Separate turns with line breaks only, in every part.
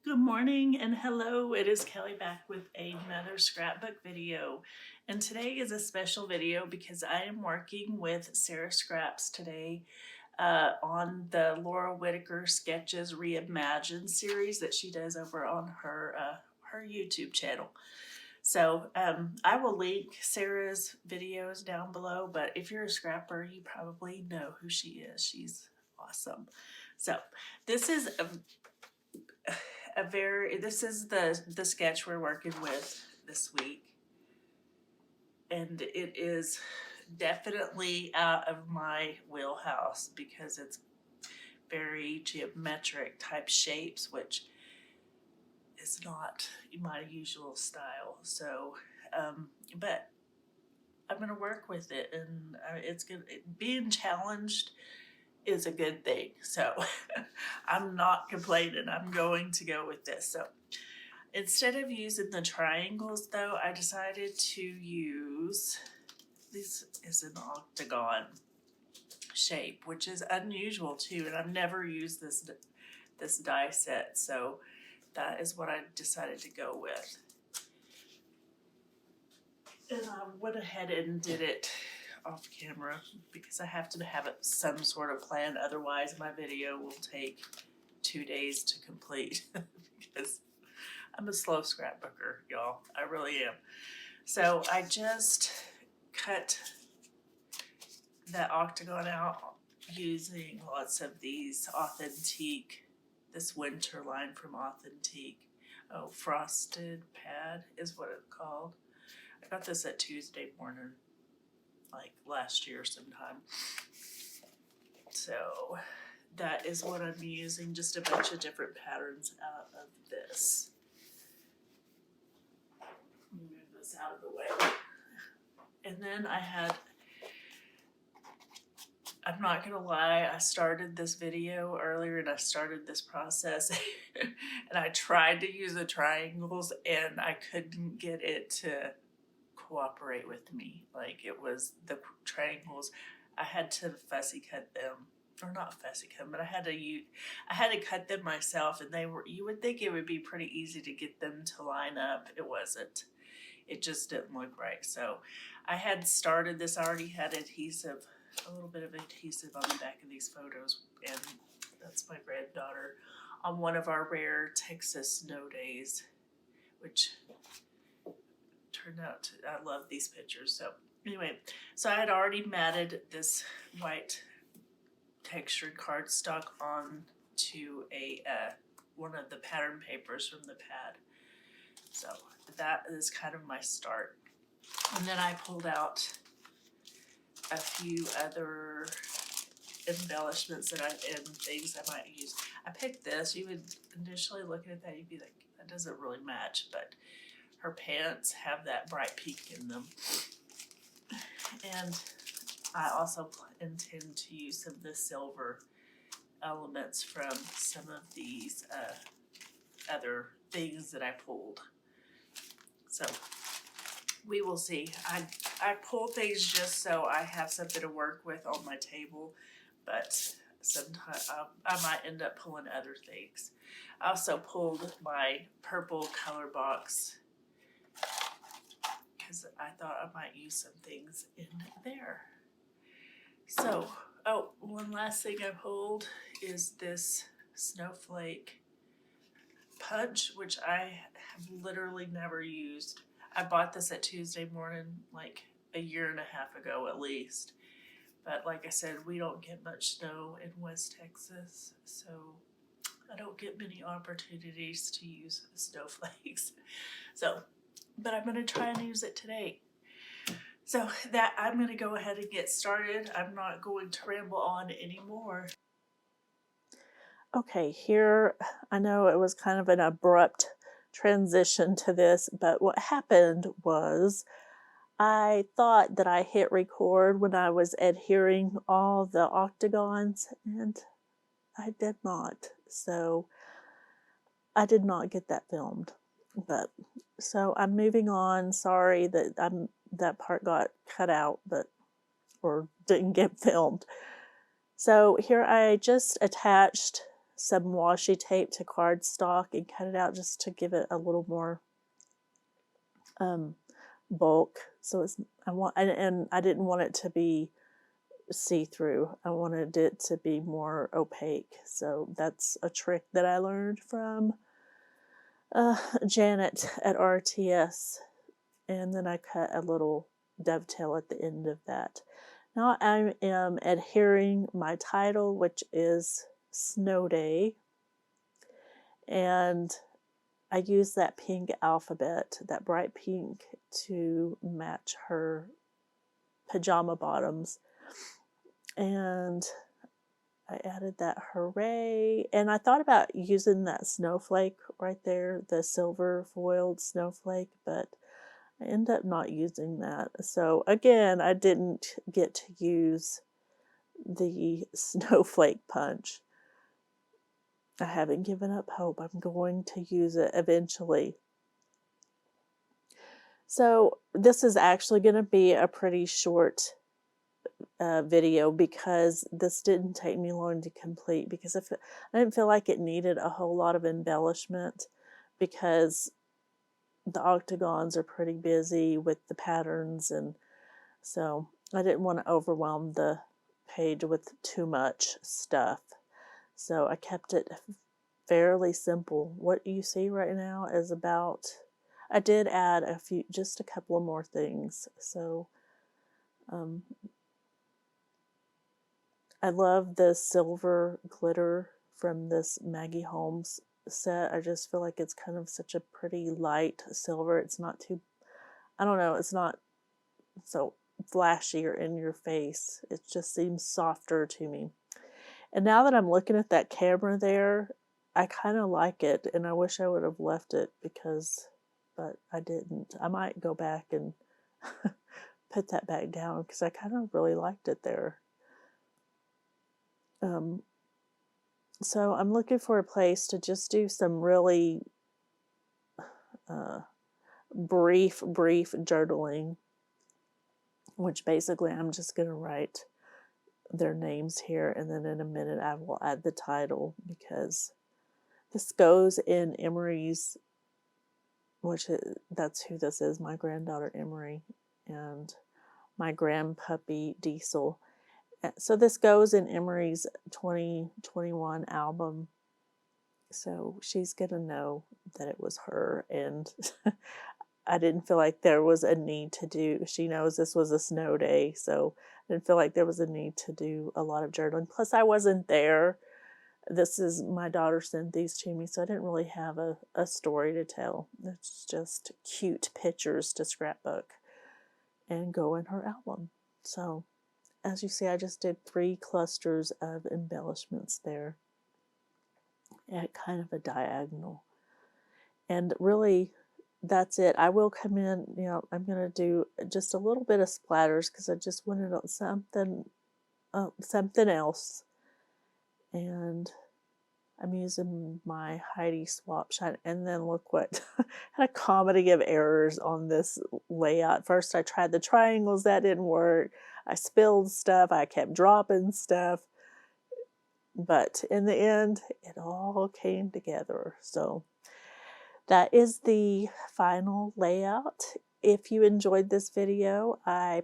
Good morning and hello, it is Kelly back with another scrapbook video, and today is a special video because I am working with Sara Scraps today on the Laura Whitaker Sketches Reimagined series that she does over on her YouTube channel. So I will link Sarah's videos down below, but if you're a scrapper, you probably know who she is. She's awesome. So this is this is the sketch we're working with this week, and it is definitely out of my wheelhouse because it's very geometric type shapes, which is not my usual style. So but I'm gonna work with it, and it's good. Being challenged is a good thing, so I'm not complaining. I'm going to go with this. So instead of using the triangles though, I decided to use, this is an octagon shape, which is unusual too, and I've never used this die set, so that is what I decided to go with. And I went ahead and did it off camera because I have to have some sort of plan, otherwise my video will take 2 days to complete because I'm a slow scrapbooker, y'all. I really am. So I just cut that octagon out using lots of these Authentique, this winter line from Authentique. Oh, frosted pad is what it's called. I got this at Tuesday morning, like last year sometime. So that is what I'm using, just a bunch of different patterns out of this. Move this out of the way. And then I'm not gonna lie, I started this video earlier and I started this process and I tried to use the triangles and I couldn't get it to cooperate with me. Like, it was the triangles, I had to fussy cut them, or not fussy cut them, but I had to cut them myself, and you would think it would be pretty easy to get them to line up. It wasn't. It just didn't look right. So I had started this, I already had adhesive, a little bit of adhesive on the back of these photos, and that's my granddaughter on one of our rare Texas snow days, which turned out to, I love these pictures. So anyway, so I had already matted this white textured cardstock onto a one of the pattern papers from the pad. So that is kind of my start. And then I pulled out a few other embellishments and things I might use. I picked this. You would initially look at that, you'd be like, that doesn't really match, but her pants have that bright pink in them. And I also intend to use some of the silver elements from some of these other things that I pulled. So we will see. I pull things just so I have something to work with on my table, but sometimes I might end up pulling other things. I also pulled my purple color box because I thought I might use some things in there. So, oh, one last thing I pulled is this snowflake punch, which I have literally never used. I bought this at Tuesday morning like a year and a half ago at least. But like I said, we don't get much snow in West Texas, so I don't get many opportunities to use snowflakes. So, but I'm gonna try and use it today. So that I'm gonna go ahead and get started. I'm not going to ramble on anymore. Okay, here, I know it was kind of an abrupt transition to this, but what happened was I thought that I hit record when I was adhering all the octagons, and I did not. So I did not get that filmed. But so I'm moving on. Sorry that that part got cut out, or didn't get filmed. So here I just attached
some washi tape to cardstock and cut it out just to give it a little more bulk. So and I didn't want it to be see-through. I wanted it to be more opaque. So that's a trick that I learned from Janet at RTS, and then I cut a little dovetail at the end of that. Now I am adhering my title, which is Snow Day, and I use that pink alphabet, that bright pink, to match her pajama bottoms. And I added that hooray. And I thought about using that snowflake right there, the silver foiled snowflake, but I ended up not using that. So again, I didn't get to use the snowflake punch. I haven't given up hope. I'm going to use it eventually. So this is actually going to be a pretty short video because this didn't take me long to complete, because I didn't feel like it needed a whole lot of embellishment, because the octagons are pretty busy with the patterns, and so I didn't want to overwhelm the page with too much stuff. So I kept it fairly simple. What you see right now is about, I did add just a couple of more things. So I love the silver glitter from this Maggie Holmes set. I just feel like it's kind of such a pretty light silver. It's not too, I don't know, it's not so flashy or in your face. It just seems softer to me. And now that I'm looking at that camera there, I kind of like it, and I wish I would have left it but I didn't. I might go back and put that back down because I kind of really liked it there. So I'm looking for a place to just do some really brief journaling, which basically I'm just going to write their names here, and then in a minute I will add the title, because this goes in Emery's, that's who this is, my granddaughter Emery and my grandpuppy Diesel. So this goes in Emery's 2021 album. So she's going to know that it was her, and I didn't feel like there was a need to do, she knows this was a snow day, so I didn't feel like there was a need to do a lot of journaling. Plus I wasn't there. This is, my daughter sent these to me, so I didn't really have a story to tell. It's just cute pictures to scrapbook and go in her album. So as you see, I just did 3 clusters of embellishments there at kind of a diagonal. And really, that's it. I will come in, I'm going to do just a little bit of splatters because I just wanted something else. And I'm using my Heidi Swap Shine. And then look what, had a comedy of errors on this layout. First I tried the triangles, that didn't work. I spilled stuff, I kept dropping stuff. But in the end, it all came together. So that is the final layout. If you enjoyed this video, I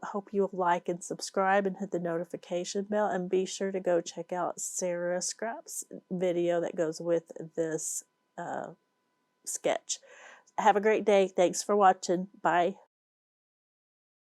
hope you'll like and subscribe and hit the notification bell, and be sure to go check out Sara Scraps video that goes with this sketch. Have a great day. Thanks for watching. Bye.